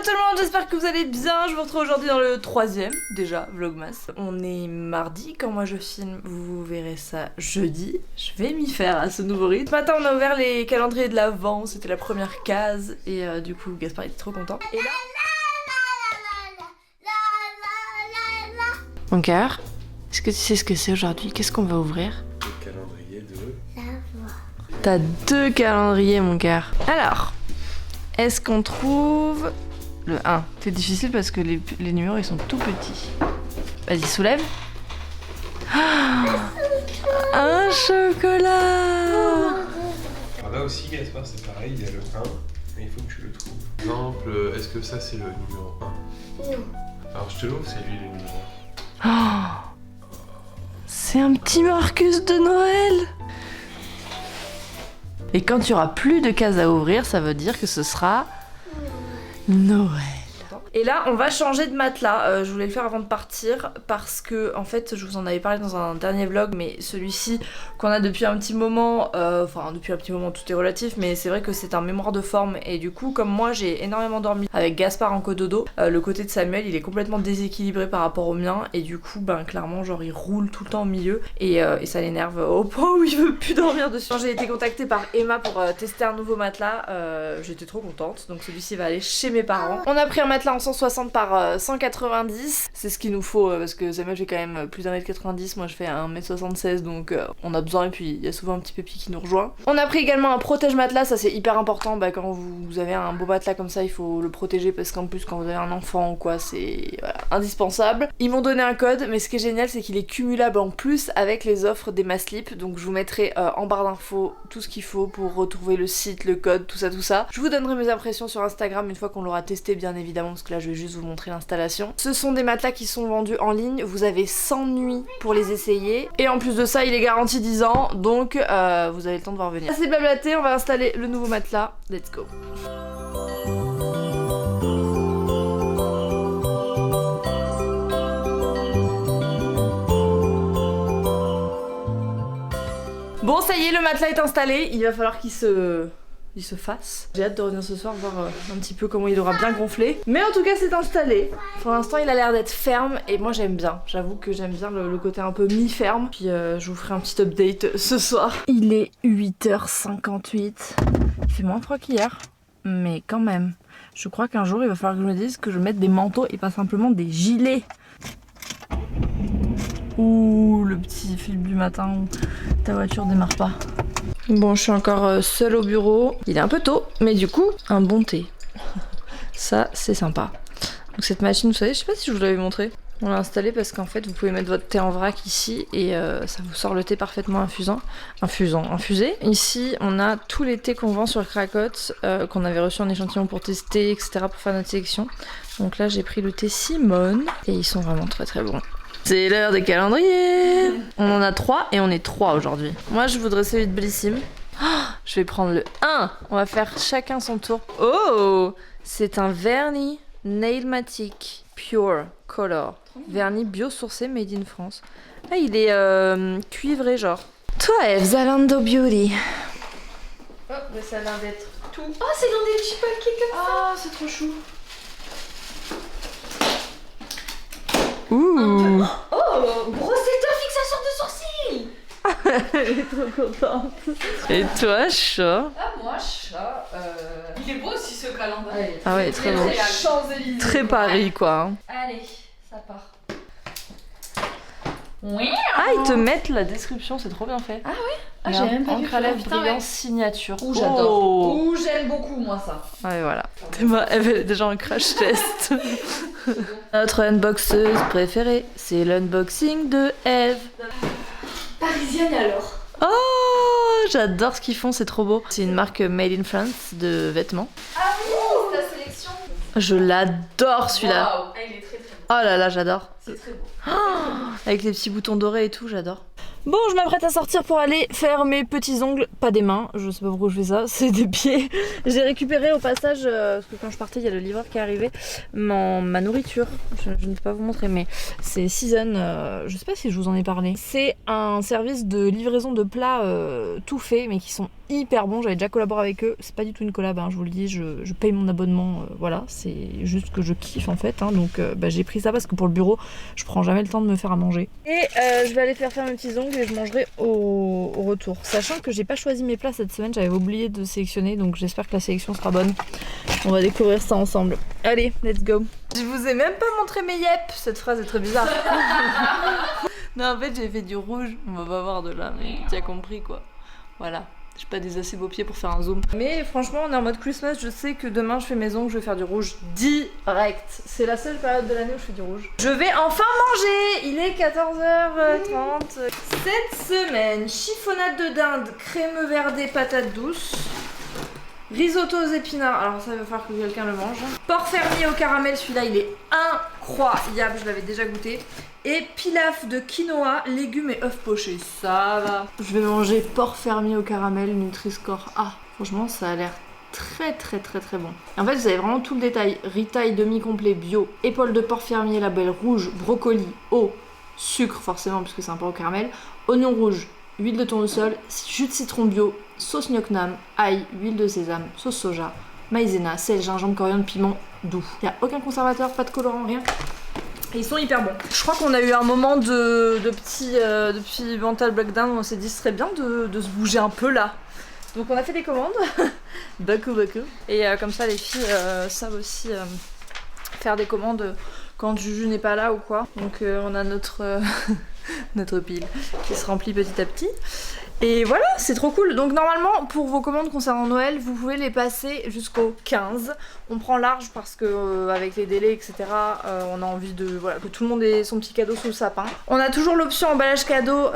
tout le monde, j'espère que vous allez bien. Je vous retrouve aujourd'hui dans le 3e, déjà, vlogmas. On est mardi, quand moi je filme, vous verrez ça jeudi. Je vais m'y faire à ce nouveau rythme. Ce matin on a ouvert les calendriers de l'Avent, c'était la première case. Et du coup Gaspard était trop content. Et là... Mon cœur, est-ce que tu sais ce que c'est aujourd'hui? Qu'est-ce qu'on va ouvrir? Le calendrier de... T'as 2 calendriers mon cœur. Alors, est-ce qu'on trouve le 1? C'est difficile parce que les numéros ils sont tout petits. Vas-y, soulève. Ah, un chocolat. Alors là aussi Gaspard c'est pareil, il y a le 1 et il faut que tu le trouves. Par exemple, est-ce que ça c'est le numéro 1? Non. Alors je te l'ouvre, c'est lui le numéro 1. Oh, c'est un petit Marcus de Noël. Et quand il y aura plus de cases à ouvrir, ça veut dire que ce sera Noël. Et là, on va changer de matelas. Je voulais le faire avant de partir parce que, en fait, je vous en avais parlé dans un dernier vlog, mais celui-ci qu'on a depuis un petit moment, enfin depuis un petit moment, tout est relatif, mais c'est vrai que c'est un mémoire de forme. Et du coup, comme moi, j'ai énormément dormi avec Gaspard en cododo, le côté de Samuel, il est complètement déséquilibré par rapport au mien. Et du coup, ben clairement, genre, il roule tout le temps au milieu et ça l'énerve au point où il veut plus dormir dessus. J'ai été contactée par Emma pour tester un nouveau matelas. J'étais trop contente. Donc celui-ci va aller chez mes parents. On a pris un matelas en 160 par 190, c'est ce qu'il nous faut parce que Samuel fait quand même plus d'1m90, moi je fais 1m76 donc on a besoin et puis il y a souvent un petit pépi qui nous rejoint. On a pris également un protège matelas, ça c'est hyper important, quand vous avez un beau matelas comme ça il faut le protéger parce qu'en plus quand vous avez un enfant ou quoi c'est voilà, indispensable. Ils m'ont donné un code mais ce qui est génial c'est qu'il est cumulable en plus avec les offres des Maslip, donc je vous mettrai en barre d'infos tout ce qu'il faut pour retrouver le site, le code, tout ça. Je vous donnerai mes impressions sur Instagram une fois qu'on l'aura testé bien évidemment parce que là je vais juste vous montrer l'installation. Ce sont des matelas qui sont vendus en ligne, vous avez 100 nuits pour les essayer et en plus de ça il est garanti 10 ans donc vous avez le temps de voir venir. Assez blablaté, on va installer le nouveau matelas, let's go. Bon ça y est, le matelas est installé, il va falloir qu'il se fasse. J'ai hâte de revenir ce soir voir un petit peu comment il aura bien gonflé. Mais en tout cas c'est installé. Pour l'instant il a l'air d'être ferme et moi j'aime bien. J'avoue que j'aime bien le côté un peu mi-ferme. Puis je vous ferai un petit update ce soir. Il est 8h58. Il fait moins froid qu'hier. Mais quand même. Je crois qu'un jour il va falloir que je me dise que je mette des manteaux et pas simplement des gilets. Ouh, le petit film du matin où ta voiture démarre pas. Bon, je suis encore seule au bureau. Il est un peu tôt, mais du coup, un bon thé. Ça, c'est sympa. Donc cette machine, vous savez, je sais pas si je vous l'avais montré. On l'a installée parce qu'en fait, vous pouvez mettre votre thé en vrac ici et ça vous sort le thé parfaitement infusé. Ici, on a tous les thés qu'on vend sur Cracotte, qu'on avait reçu en échantillon pour tester, etc. pour faire notre sélection. Donc là, j'ai pris le thé Simone et ils sont vraiment très très bons. C'est l'heure des calendriers. On en a 3 et on est 3 aujourd'hui. Moi je voudrais celui de Bellissime. Oh, je vais prendre le 1. On va faire chacun son tour. Oh, c'est un vernis Nailmatic Pure Color. Vernis biosourcé made in France. Ah, il est cuivré genre. Toi Eve, Zalando Beauty. Oh, mais ça a l'air d'être tout. Oh, c'est dans des petits paquets comme ça. Oh, c'est trop chou. Ouh. Oh, brossette fixation de sourcils. Elle est trop contente. Et toi, chat? Ah, moi, chat. Il est beau aussi ce calendrier. Ah ouais, très beau. Très Paris quoi. Hein. Allez, ça part. Oui. Ah, ils te mettent la description, c'est trop bien fait. Ah oui. Ah, j'ai même pas vu. Encre à lèvres Putain, brillant ouais. signature. Ouh, j'adore. Oh. Ouh, j'aime beaucoup moi ça. Ouais, voilà. Théma, elle est déjà en crash test. Notre unboxeuse préférée, c'est l'unboxing de Eve. Parisienne alors. Oh, j'adore ce qu'ils font, c'est trop beau. C'est une marque Made in France de vêtements. Ah oui, c'est ta sélection. Je l'adore celui-là. Waouh, il est très très beau. Oh là là, j'adore. C'est très beau. Oh, avec les petits boutons dorés et tout, j'adore. Bon, je m'apprête à sortir pour aller faire mes petits ongles, pas des mains, je sais pas pourquoi je fais ça, c'est des pieds. J'ai récupéré au passage, parce que quand je partais, il y a le livreur qui est arrivé, ma nourriture. Je ne peux pas vous montrer, mais c'est Season, je sais pas si je vous en ai parlé. C'est un service de livraison de plats tout faits, mais qui sont hyper bons. J'avais déjà collaboré avec eux, c'est pas du tout une collab, hein, je vous le dis, je paye mon abonnement, voilà, c'est juste que je kiffe en fait, hein, donc j'ai pris ça parce que pour le bureau, je prends jamais le temps de me faire à manger. Et je vais aller faire mes petits ongles et je mangerai au retour. Sachant que j'ai pas choisi mes plats cette semaine, j'avais oublié de sélectionner, donc j'espère que la sélection sera bonne. On va découvrir ça ensemble. Allez, let's go. Je vous ai même pas montré mes yep. Cette phrase est très bizarre. Non, en fait j'ai fait du rouge, on va pas voir de là, mais tu as compris quoi. Voilà. J'ai pas des assez beaux pieds pour faire un zoom. Mais franchement, on est en mode Christmas. Je sais que demain, je fais mes ongles, je vais faire du rouge direct. C'est la seule période de l'année où je fais du rouge. Je vais enfin manger. Il est 14h30. Cette semaine, chiffonnade de dinde, crème verdée, patates douces. Risotto aux épinards, alors ça il va falloir que quelqu'un le mange. Porc fermier au caramel, celui-là il est incroyable, je l'avais déjà goûté. Et pilaf de quinoa, légumes et œufs pochés, ça va. Je vais manger porc fermier au caramel, Nutri-Score A. Franchement ça a l'air très bon. En fait vous avez vraiment tout le détail. Ritaille demi-complet bio, épaule de porc fermier label rouge, brocoli, eau, sucre forcément puisque c'est un porc au caramel, oignon rouge, huile de tournesol, jus de citron bio, sauce gnoc nam, ail, huile de sésame, sauce soja, maïzena, sel, gingembre, coriandre, piment doux. Il n'y a aucun conservateur, pas de colorant, rien. Et ils sont hyper bons. Je crois qu'on a eu un moment de petit mental breakdown où on s'est dit ce serait bien de se bouger un peu là. Donc on a fait des commandes. Baku. Et comme ça les filles savent aussi faire des commandes quand Juju n'est pas là ou quoi. Donc on a notre pile qui se remplit petit à petit. Et voilà, c'est trop cool. Donc normalement, pour vos commandes concernant Noël, vous pouvez les passer jusqu'au 15. On prend large parce que avec les délais, etc., on a envie de voilà, que tout le monde ait son petit cadeau sous le sapin. On a toujours l'option emballage cadeau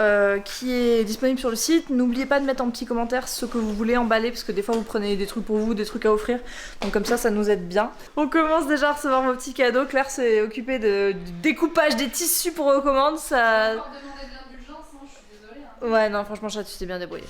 qui est disponible sur le site. N'oubliez pas de mettre en petit commentaire ce que vous voulez emballer parce que des fois vous prenez des trucs pour vous, des trucs à offrir. Donc comme ça nous aide bien. On commence déjà à recevoir vos petits cadeaux. Claire s'est occupée du découpage des tissus pour vos commandes. Ça... Ouais, non, franchement, chat, tu t'es bien débrouillé.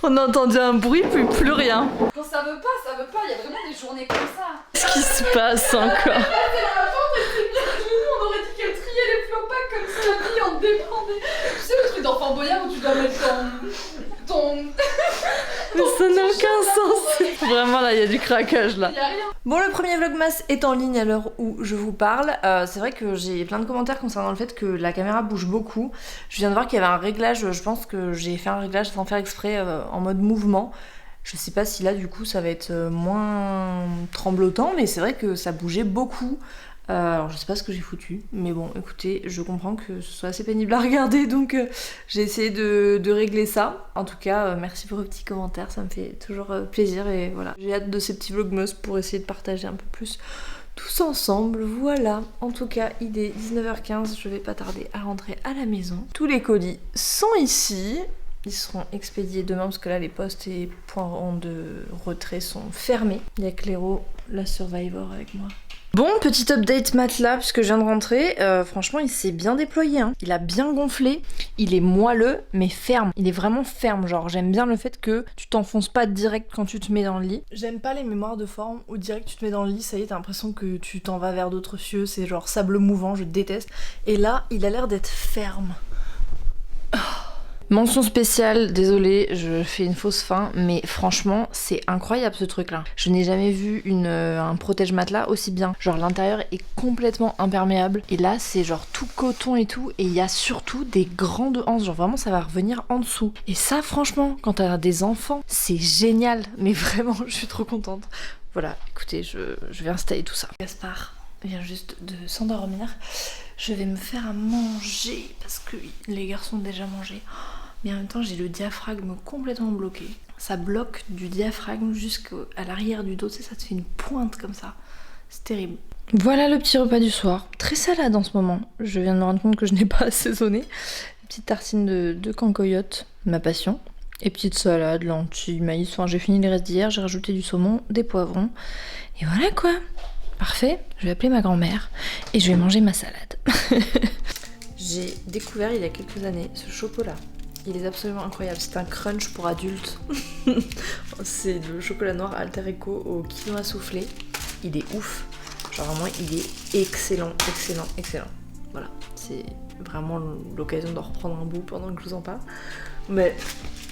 On a entendu un bruit, puis plus rien. Quand ça veut pas, il y a vraiment des journées comme ça. Qu'est-ce qui se passe encore? On aurait dit qu'elle triait les flopacs comme si la vie en dépendait. Tu sais le truc d'enfant boyard où tu dois mettre ton... Mais ça n'a aucun sens. Vraiment là, il y a du craquage là. Y a rien. Bon, le premier vlogmas est en ligne à l'heure où je vous parle. C'est vrai que j'ai plein de commentaires concernant le fait que la caméra bouge beaucoup. Je viens de voir qu'il y avait un réglage, je pense que j'ai fait un réglage sans faire exprès en mode mouvement. Je sais pas si là du coup ça va être moins tremblotant, mais c'est vrai que ça bougeait beaucoup. Alors je sais pas ce que j'ai foutu, mais bon écoutez, je comprends que ce soit assez pénible à regarder, donc j'ai essayé de régler ça. En tout cas, merci pour vos petits commentaires, ça me fait toujours plaisir et voilà. J'ai hâte de ces petits vlogmas pour essayer de partager un peu plus tous ensemble, voilà. En tout cas, il est 19h15, je vais pas tarder à rentrer à la maison. Tous les colis sont ici. Ils seront expédiés demain parce que là les postes et points de retrait sont fermés. Il y a Cléro, la Survivor avec moi. Bon, petit update matelas puisque je viens de rentrer. Franchement, il s'est bien déployé. Hein. Il a bien gonflé. Il est moelleux mais ferme. Il est vraiment ferme. Genre, j'aime bien le fait que tu t'enfonces pas direct quand tu te mets dans le lit. J'aime pas les mémoires de forme où direct tu te mets dans le lit, ça y est, t'as l'impression que tu t'en vas vers d'autres cieux. C'est genre sable mouvant, je déteste. Et là, il a l'air d'être ferme. Oh. Mention spéciale, désolée, je fais une fausse fin, mais franchement, c'est incroyable ce truc-là. Je n'ai jamais vu un protège-matelas aussi bien. Genre l'intérieur est complètement imperméable, et là c'est genre tout coton et tout, et il y a surtout des grandes anses, genre vraiment ça va revenir en dessous. Et ça franchement, quand t'as des enfants, c'est génial, mais vraiment je suis trop contente. Voilà, écoutez, je vais installer tout ça. Gaspard, vient juste de s'endormir. Je vais me faire à manger parce que les garçons ont déjà mangé. Mais en même temps, j'ai le diaphragme complètement bloqué. Ça bloque du diaphragme jusqu'à l'arrière du dos, tu sais, ça te fait une pointe comme ça. C'est terrible. Voilà le petit repas du soir. Très salade en ce moment. Je viens de me rendre compte que je n'ai pas assaisonné. Petite tartine de cancoyote, ma passion. Et petite salade, lentilles, maïs. Enfin, j'ai fini les restes d'hier, j'ai rajouté du saumon, des poivrons. Et voilà quoi. Parfait. Je vais appeler ma grand-mère et je vais manger ma salade. J'ai découvert il y a quelques années ce chocolat. Il est absolument incroyable. C'est un crunch pour adultes. C'est le chocolat noir Alter Eco au quinoa soufflé. Il est ouf. Genre vraiment, il est excellent, excellent, excellent. Voilà, c'est vraiment l'occasion d'en reprendre un bout pendant que je vous en parle. Mais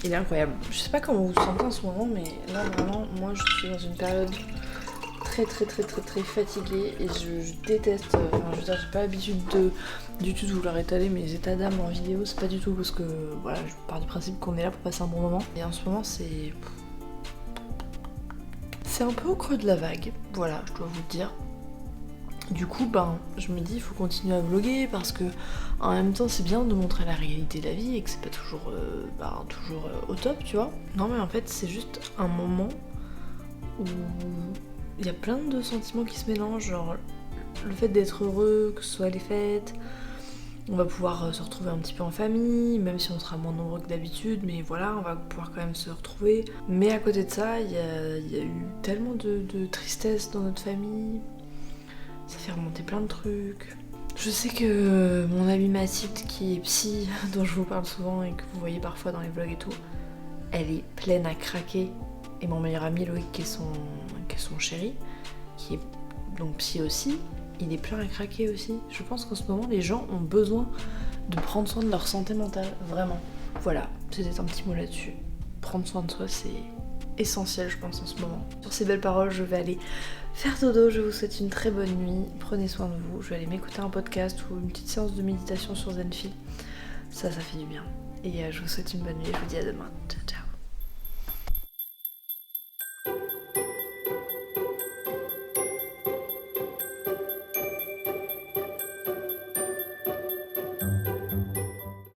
il est incroyable. Je sais pas comment vous vous sentez en ce moment, mais là vraiment, moi je suis dans une période très fatiguée et je déteste. Enfin, je veux dire, j'ai pas l'habitude du tout de vouloir étaler mes états d'âme en vidéo. C'est pas du tout parce que voilà, je pars du principe qu'on est là pour passer un bon moment. Et en ce moment, c'est un peu au creux de la vague. Voilà, je dois vous le dire. Du coup, je me dis, il faut continuer à vlogger parce que en même temps, c'est bien de montrer la réalité de la vie et que c'est pas toujours, au top, tu vois. Non, mais en fait, c'est juste un moment où il y a plein de sentiments qui se mélangent, genre le fait d'être heureux, que ce soit les fêtes, on va pouvoir se retrouver un petit peu en famille, même si on sera moins nombreux que d'habitude, mais voilà, on va pouvoir quand même se retrouver. Mais à côté de ça, il y a eu tellement de tristesse dans notre famille. Ça fait remonter plein de trucs. Je sais que mon amie Mathilde, qui est psy, dont je vous parle souvent et que vous voyez parfois dans les vlogs et tout, elle est pleine à craquer. Et mon meilleur ami Loïc, qui est son chéri, qui est donc psy aussi, il est plein à craquer aussi. Je pense qu'en ce moment, les gens ont besoin de prendre soin de leur santé mentale, vraiment. Voilà, c'était un petit mot là-dessus. Prendre soin de soi, c'est essentiel, je pense, en ce moment. Sur ces belles paroles, je vais aller faire dodo. Je vous souhaite une très bonne nuit. Prenez soin de vous. Je vais aller m'écouter un podcast ou une petite séance de méditation sur Zenfi. Ça fait du bien. Et je vous souhaite une bonne nuit. Je vous dis à demain.